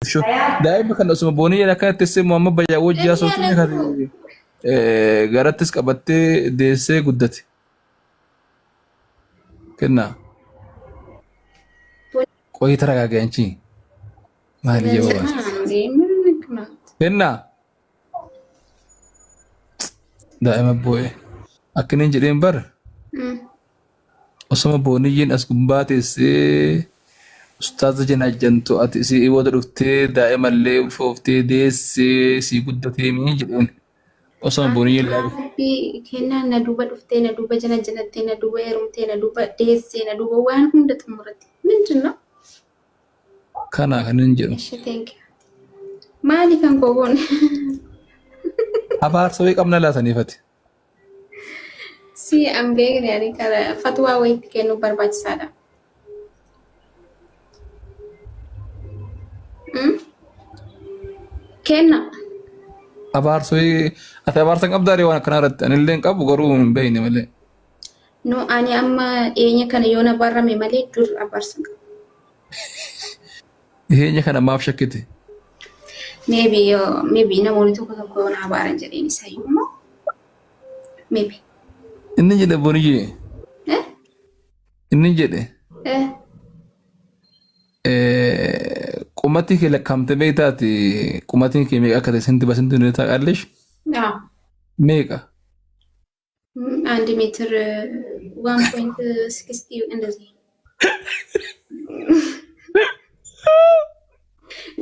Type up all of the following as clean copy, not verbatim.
شو دائما كان اسمه بوني انا كانت تسمى محمد بيا وجه صوتني كان غراتس قبتي ديسه قدتي كنا كوي تراغا انشي مالي جواب كنا دائما بوي اكنين جدين بر اسمه بوني اس قباتي سي استاذ جنا جنتو اتي سي ودرتي دائما اللي فوفتي ديسي سي قدتي مين جدين osoo bonii Rabbi kennaa na duuba dhuftee na duuba jana janattee na duuba heerumtee na duuba deessee na duuba waan hunda xumurate mindin no kana kanin jedhu thank you maali kan kogoon abaarsa qabna laataniifati si am beekne ani kara fatwaa wayitti kennu barbaachisaadha kenna abaarsoy ati abaarsan qabdaare waan kana irratti ani illee qabu garuu hin beeyne malee no ani amma eenye kana yoona barrame malee dur abaarsan eenye kana maaf shakkite maybe namoonni tokko tokko yoona abaaran jedheen isayyuu maybe inni jedhe boniyye inni jedhe قمتي كي لكمت بيتاتي قمتي كي ميقا كده سنتي بسنتي نتا قالش ميقا عندي متر 1.60 እንደዚህ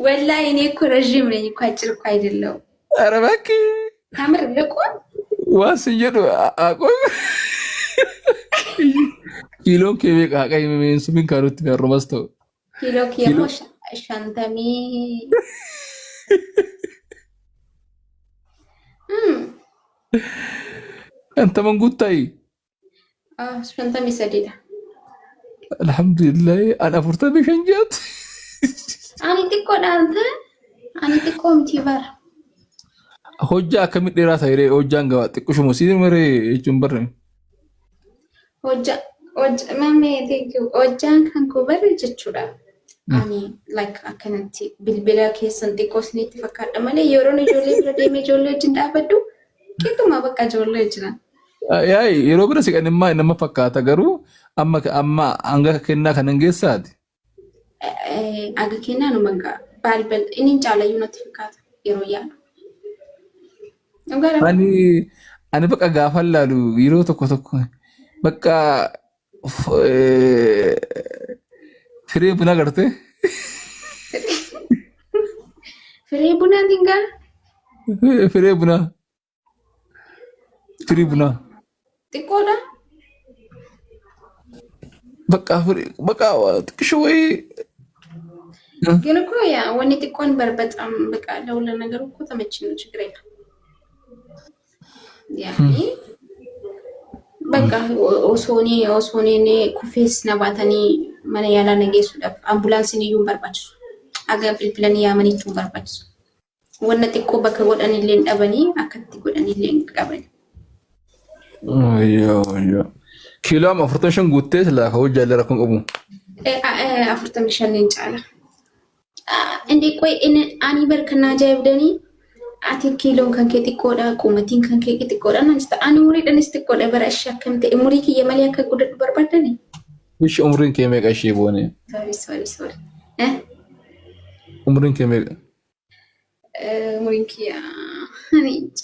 والله እኔ እኮ ረጅም ነኝ እኮ አጭር እኮ አይደለም ኧረ እባክህ ታምር ለቆን ዋስየዱ አቆም ኪሎ ከቤቃ ቀይ ምን ስምን ካሩት ያሮማስተው ኪሎ ከሞሽ shantamii انت من قلت اي shantamii sadidha alhamdulillah انا فرت بشنجات ani xiqqoodha anta ani xiqqoomti bar hojja akkamit dheeraa ta'e hojjaan gawa xiqqishuma siin mare jechuun barre hojja mamee hojjaan kan ko barre jechuudha ani like akkanatti bilbila keessan xiqqoo isinitti fakkaadha malee yeroon ijoollee bira deemee ijoollee wajjin dhaabadhu qixxuma bakka ijoollee jiran. Yaay yeroo bira siqan immoo nama fakkaata garuu amma hanga kennaa kan hin geessaati. Aga kennaa nu manga balbal inni caalayyuu natti fakkaata yeroo yaadu. Ani bakka gaafa laalu yeroo tokko tokko bakka firee buna garte. Firee buna dinga? Firee buna. Firee buna. Xiqqoodha? Bakka xiqqishoo wayii. ግን እኮ ያ ወኔ ጢቆን በጣም በቃ ለሁሉ ነገር እኮ ተመችኝ ነው ችግር የለም ያኒ በቃ ኦሶኒ ኔ ኩፌስ ነባተኒ ማነ ያላ ነገሱ ዳፍ አምቡላንስን ይዩን በርባች አጋ ፕላን ያመኒቱን በርባች ወነ ጢቆ በከ ወዳኒ ሌን ዳበኒ አከቲ ወዳኒ ሌን ቀበኒ አዮ ኪሎም አፍርተሽን ጉቴ ስለካው ጃለራኩን ቀቡ አፍርተምሽን እንጫላ እንዴ ቆይ አኒ በርከና ጃይብደኒ አቲ ኪሎን ከንኬ ጢቆዳ ቁመቲን ከንኬ ጢቆዳ ናንስታ አኒ ሙሪ ደንስ ጢቆዳ በራሽ አከምተ ሙሪ ከየማሊያ ከጉደድ በርባደኒ እሺ ኡምሪን ከመቀሽ ቦኔ ሶሪ ኡምሪን ከመቀ ሙሪን ኪያ አንቻ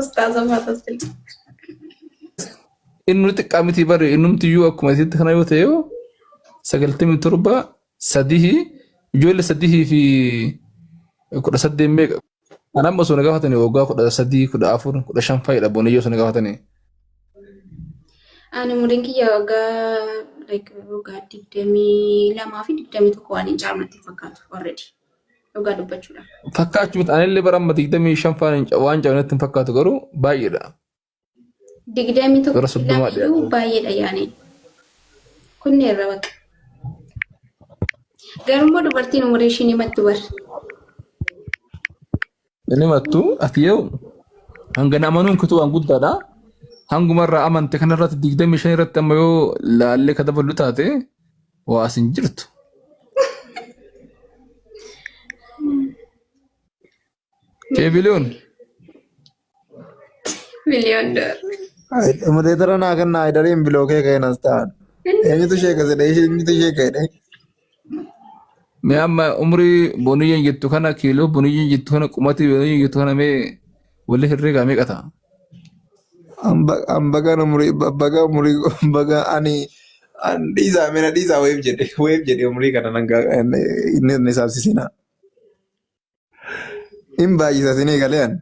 ኡስታዝ ማተስል ኢኑ ጥቃሚቲ በር ኢኑም ትዩ አኩማቲ ተከናዮተዮ ሰገልተም ትርባ ሰዲሂ ጆል ሰዲሂ ፊ ኩዳ ሰደም ሜቅ አናም መሶ ነጋፋተኒ ወጋ ኩዳ ሰዲ ኩዳ አፉር ኩዳ ሻንፋይ ዳቦነ የሶ ነጋፋተኒ አኒ ሙሪንኪ ያጋ ላይክ ወጋ ዲደሚ ለማፊ ዲደሚ ተቆዋኒ ጫርመት ይፈካቱ ኦሬዲ ወጋ ዱበቹላ ፈካቹ አኔ ለበራም ዲደሚ ሻንፋን ዋንጫ ነትን ፈካቱ ገሩ ባይዳ ዲግደሚ ተቆዋኒ ባይዳ ያኔ ኩኔ ረበቅ ገርሞ ዱበርቲን ሙሪሽኒ መትበር እኔ መቱ አትየው አንገና ማኑን ኩቱ አንጉዳዳ አንጉመራ አማንተ ከነራት ዲግደም ሸይረት ተመዮ ላለ ከደበሉታቴ ዋስን ጅርቱ biliyoon miliyoon dolar. Mudee tara naa kan naa idariin biloo kee ka'e nas ta'an. Eenyutu sheeka jedhee eenyutu sheeka jedhee. mee amma umrii boniyyoon jettu kana kiiloo boniyyoon jettu kana qumatii boniyyoon jettu kana mee walli herreegaa meeqa ta'a? Ambaga umurii baga ani dhiisaa mina dhiisaa weef jedhe umurii kana inni saabsisina. Hin baay'isa sinii galee an.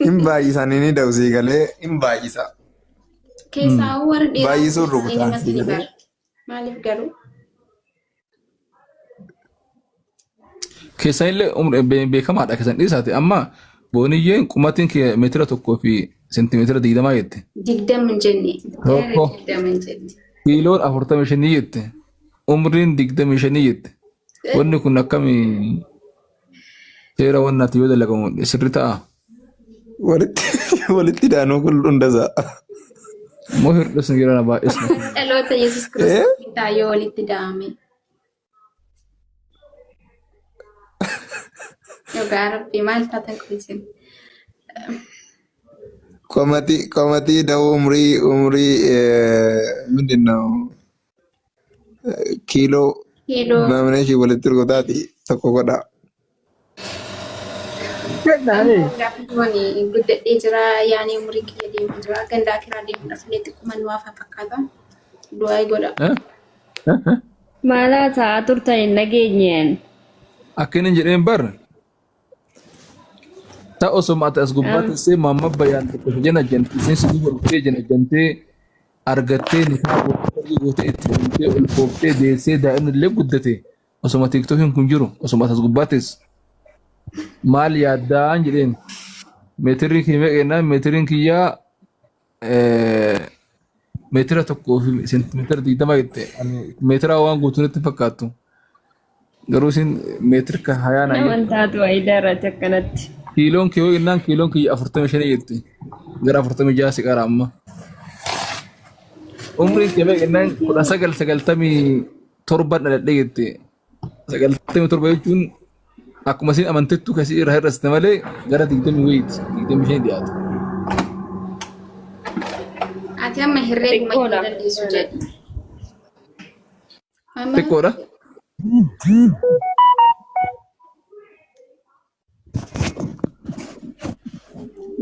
Hin baay'isan inni dawsii galee hin baay'isa. Keessaa warra dhiiraa Baay'isuun rukutaa si galee. maaliif garuu? Keessan illee beekamaadha keessan dhiisaati amma boniyyeen qumatiin meetira tokkoo fi seentimeetira 20 jette. 20 hin jenne. Tokko. 20 hin jenne. Kiiloon 45 jette. Umriin 25 jette. Wanni kun akkamii seera wannaati yoo dalagamu sirri ta'a? Walitti daanuu kun hundasaa. Moo hir'isni jira na baay'isna. Dhaloota Yesuus Kiristoos taayoo walitti da'ame. Yogaa Rabbi maal taatan kuisin? Komatii da'uu umrii ምንድን ነው kiiloo namni ishii walitti rukutaati tokko godha. Gaaffiiwwan guddadhee jira yaani umurii kiyya deemaa jira gandaa kiraa deemuudhaaf illee xiqquma nu hafa fakkaata. Du'aa godha. Maalaa ta'a turtan hin nageenyeen. Akkinin jedheen bar ta osoma ati as gubbaatti see mamma bayyaan tokko jena jantee seensi duba dhuftee jena jantee argattee nikaa gootee itti deemtee ol kooftee deessee daa'imni illee guddate osoma tiiktokiin kun jiru osoma ati as gubbaattis maal yaaddaan jedheen meetirii kiyya kennaa meetiriin kiyyaa meetira tokkoo fi seentimeetira 20 jette meetira waan guutuunitti fakkaattu garuu isin meetira ka 20 na Naman taatu ayidara akkanatti. kiiloon kiyoo innaan kiiloon kiyya 45 jette gara 46 si qara amma umriin kiyya innaan 1997 dhaladhe jette 97 jechuun akkuma isin amantettu kasii irraa hir'aste malee gara 25 dhiyaata. Ati amma herreeguma hin dandeessu jedhi. Xiqqoodha.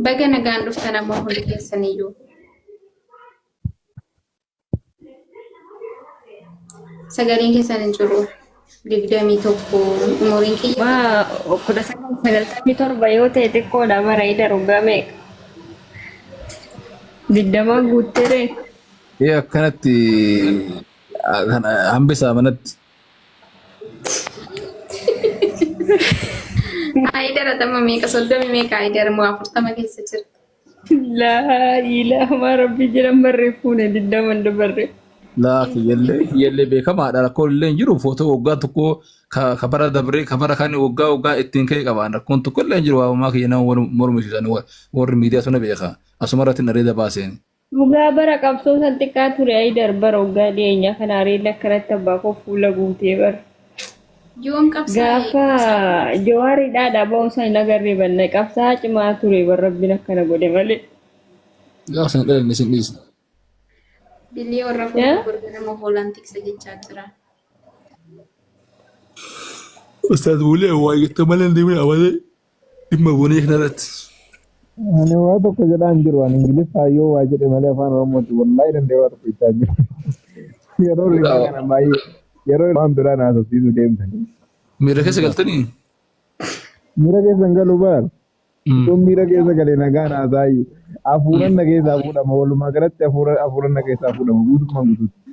Baga nagaan dhuftan ammoo hundi keessaniyyuu. Sagaleen keessan hin jiru. 21 umuriin kiyya. Waa 1997 yoo ta'e xiqqoodha bara ayidara waggaa meeqa. 20 guuttere. Akkanatti hambisaa manatti. Ayidara tamma meeqa 30 meeqa ayidara moo 40 keessa jira. Laa ilaaha rabbi jedhan barreeffuune 20 dabarre. Laa kiyyallee beekamaadha rakkoon illee hin jiru footoo waggaa tokko ka bara dabree ka bara kan waggaa ittiin ka'e qabaan rakkoon tokko illee hin jiru waamumaa kiyya nama mormisiisan warri miidiyaa suna beeka asuma irratti nareeda baaseen. Dhugaa bara qabsoo san xiqqaa ture ayidar bara waggaa dhiyeenyaa kana areella akkanatti abbaa koo fuula guutee bara. Yoom qabsaa? Gaafa jawaariidhaa dhabaa osoo hin agarree banna qabsaa cimaa ture bara rabbiin akkana godhe malee. Gaafa sana dhalan isin dhiisa. Bilii warra fuula gurgurama hoolaan tiksa jechaa jira. Ustaaz Bulee waa jettee malee deemee awwaale dhimma bonii kanarratti. Ani waa tokko jedhaan jiru ani ingiliffaa yoo waa jedhe malee afaan oromooti wallaahi danda'ee waa tokko jechaa jiru. Yeroo rigaa kana baay'ee yeroo waan biraan haasofsiisuu deemtanii. Miira keessa galtanii? Miira keessa hin galu baal. Sun miira keessa galee nagaan haasaayyuu. Hafuuran na keessaa fuudhama walumaa galatti hafuuran na keessaa fuudhama guutummaan guutuutti.